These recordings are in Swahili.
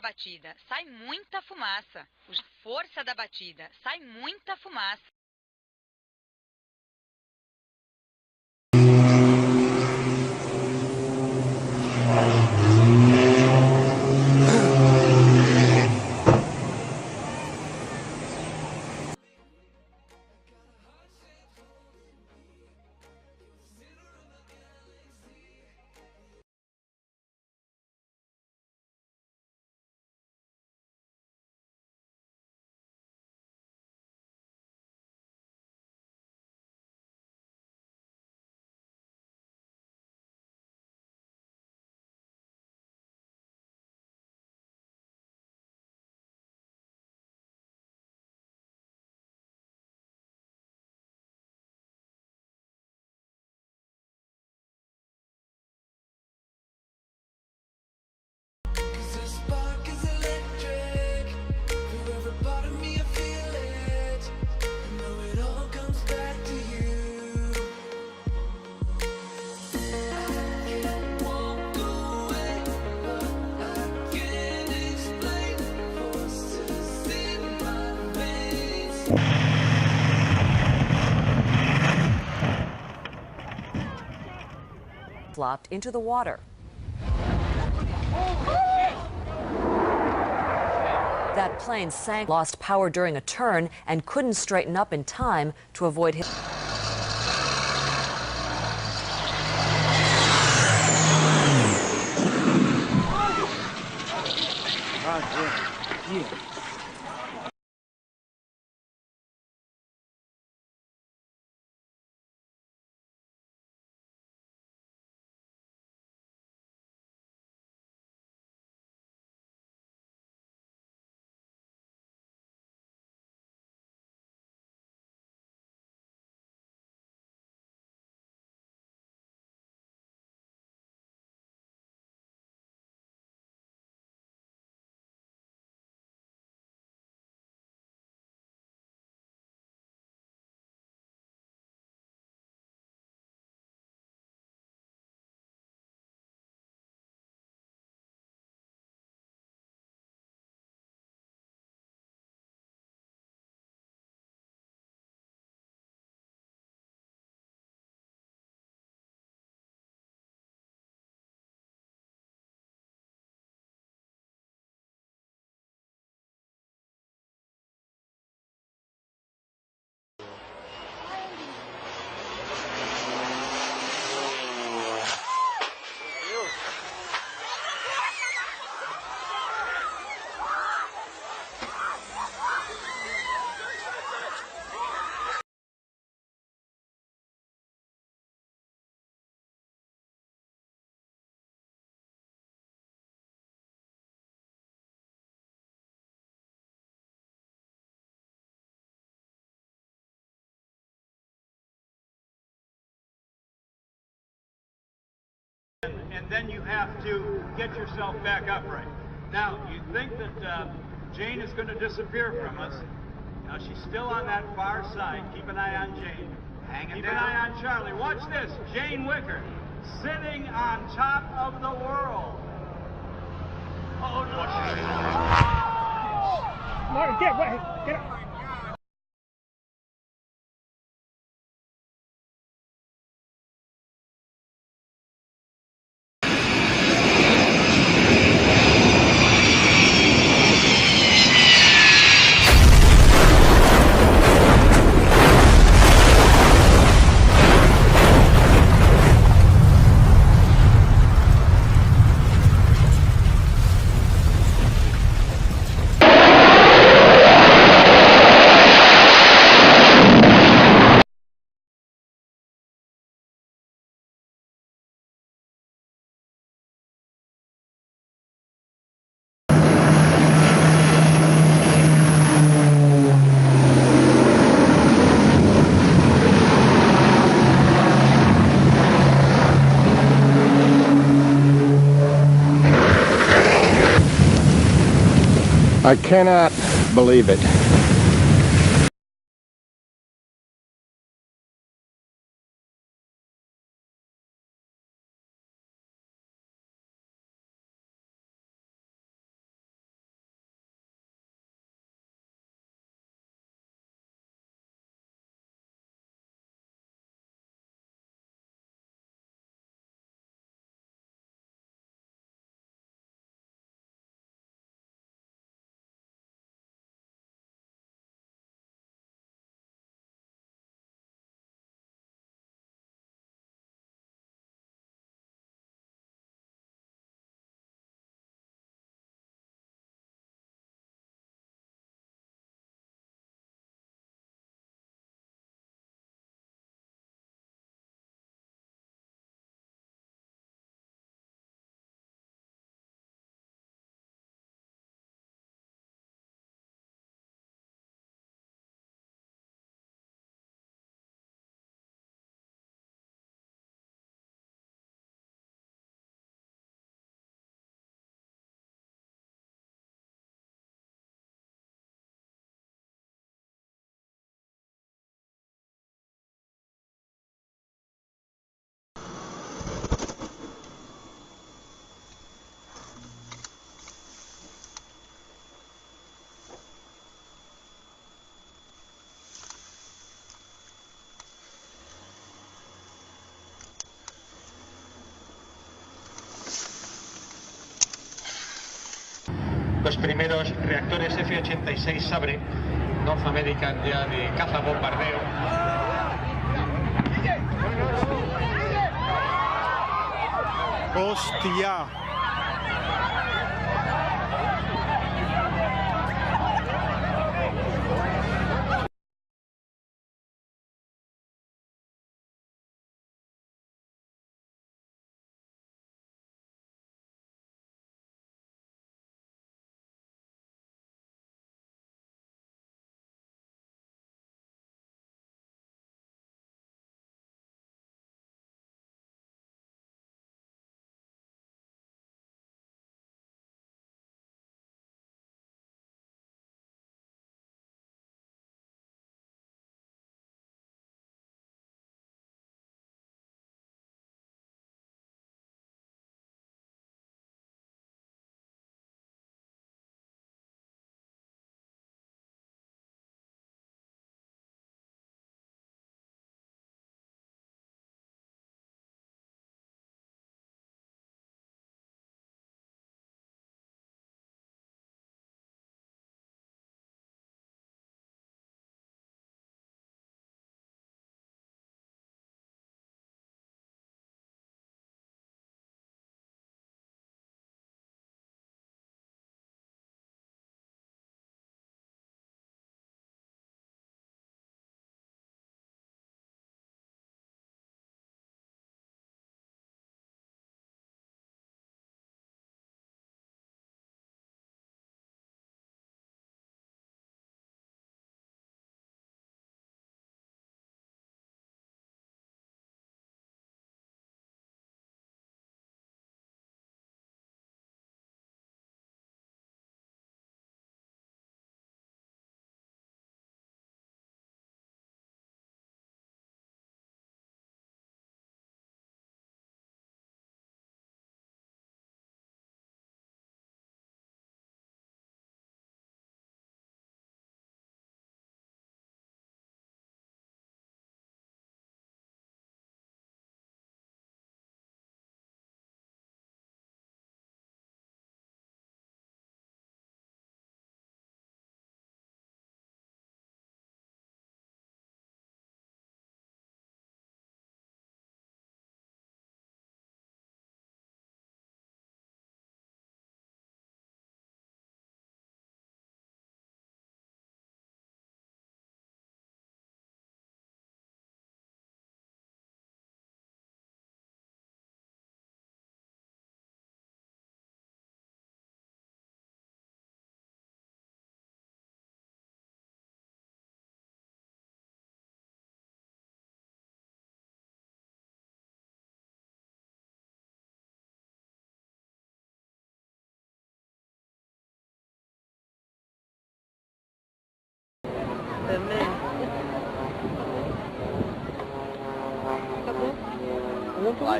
batida, sai muita fumaça. Força da batida, sai muita fumaça. Flopped into the water. That plane sank, lost power during a turn, and couldn't straighten up in time to avoid his... And then you have to get yourself back upright. Now, you think that Jane is going to disappear from us. Now, she's still on that far side. Keep an eye on Jane. Keep an eye on Charlie. Watch this. Jane Wicker sitting on top of the world. Oh, no. Martin, get up. I cannot believe it. los primeros reactores F-86 Sabre North American ya de caza bombardeo. ¡Hostia!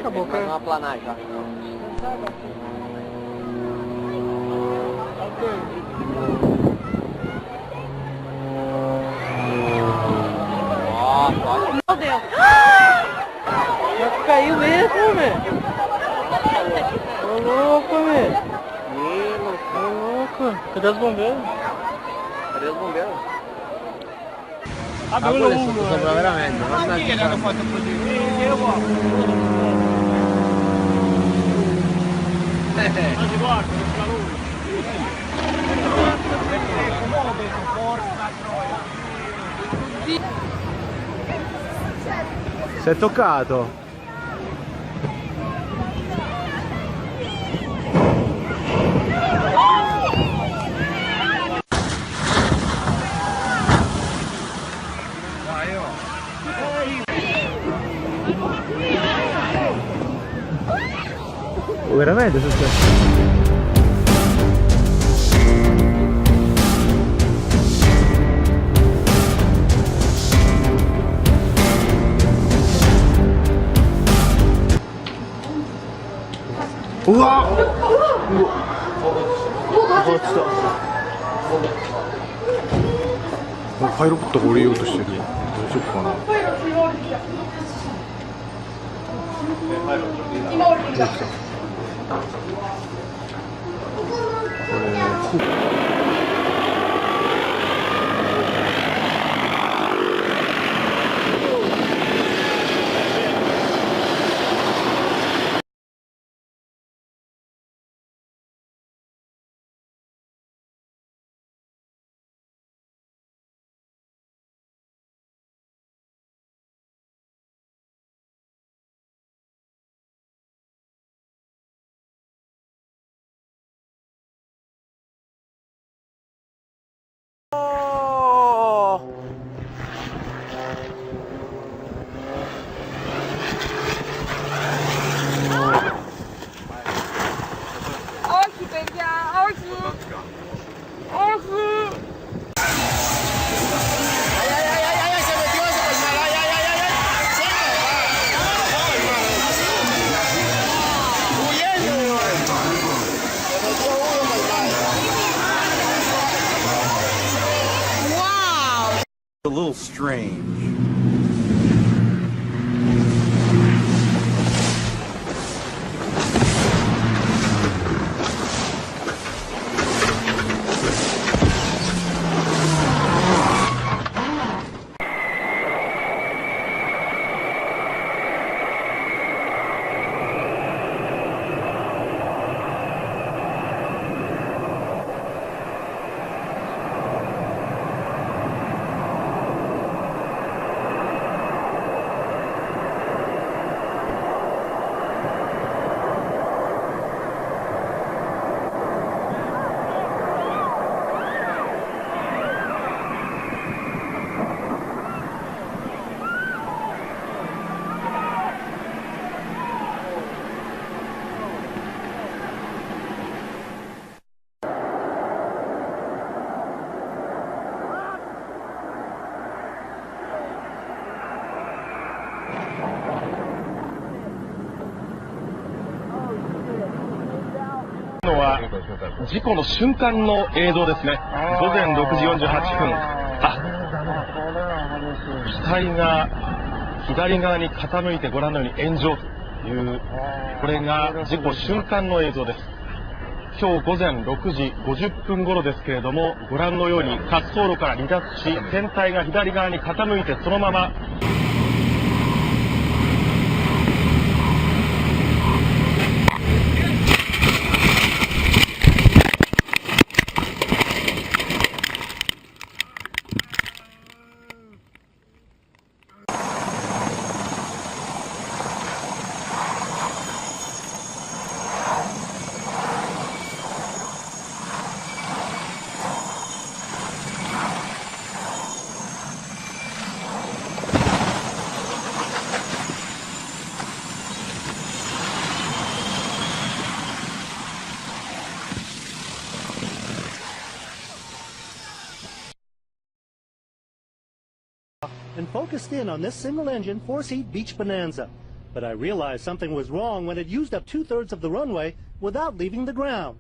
Acabou, mais uma planagem. Meu Deus! Caiu mesmo, velho! Ô louco, velho! Ô louco! Cadê os bombeiros? Cadê os bombeiros? Ah, quello uno! Sembra veramente, ma chi l'hanno fatto così? Non si guarda, non fa lui! Si è toccato. Veramente è successo? 우와! 진짜.パイロットが降りようとしてる。どうしようかな。今降りてきた。A little strange.事故の瞬間の映像ですね。午前6時48分。機体が左側に傾いてご覧のように炎上という、これが事故瞬間の映像です。今日午前6時50分頃ですけれども、ご覧のように滑走路から離脱し、船体が左側に傾いてそのままand focused in on this single-engine, four-seat Beach Bonanza. But I realized something was wrong when it used up 2/3 of the runway without leaving the ground.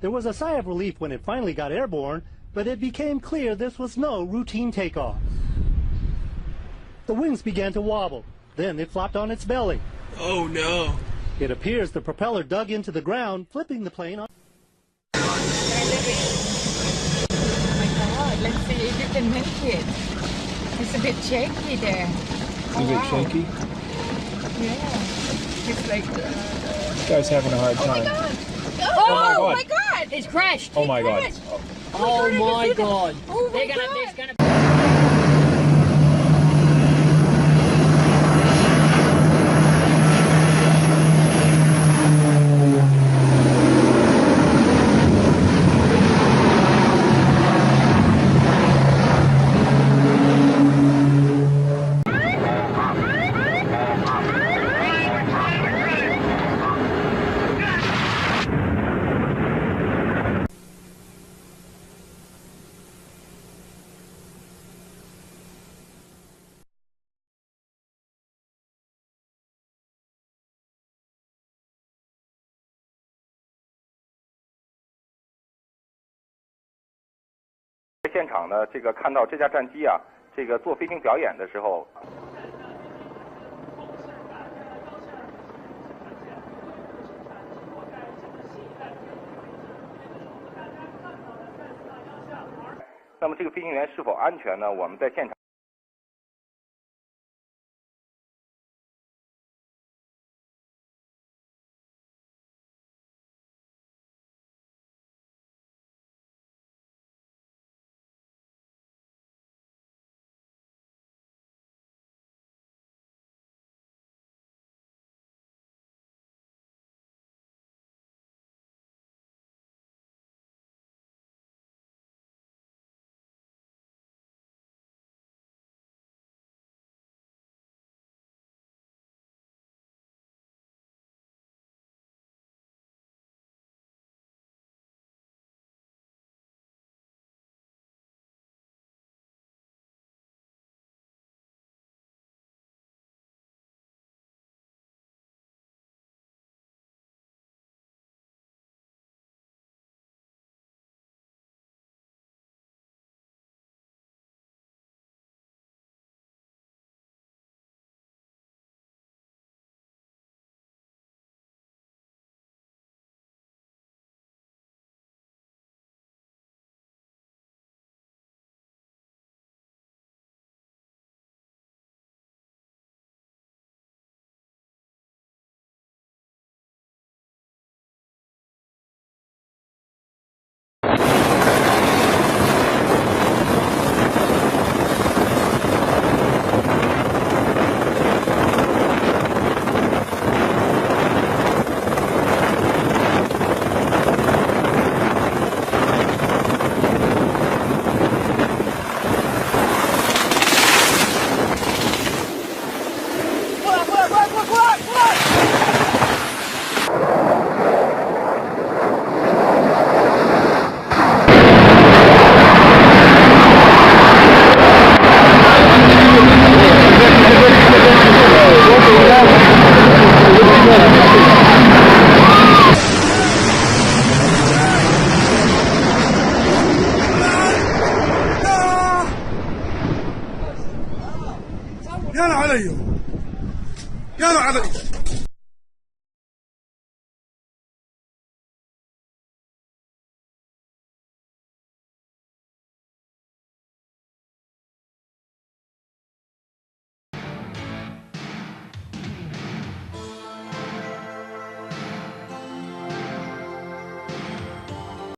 There was a sigh of relief when it finally got airborne, but it became clear this was no routine takeoff. The wings began to wobble. Then it flopped on its belly. Oh no. It appears the propeller dug into the ground, flipping the plane on. Oh my God, let's see if you can make it. It's a bit shaky there. A bit shaky? Yeah. It's like... This guy's having a hard time. Oh my God! It's crashed! Oh my God. Oh my God! Oh my God! There's gonna...在现场呢，看到这架战机啊，做飞行表演的时候。那么这个飞行员是否安全呢？我们在现场。يلا علي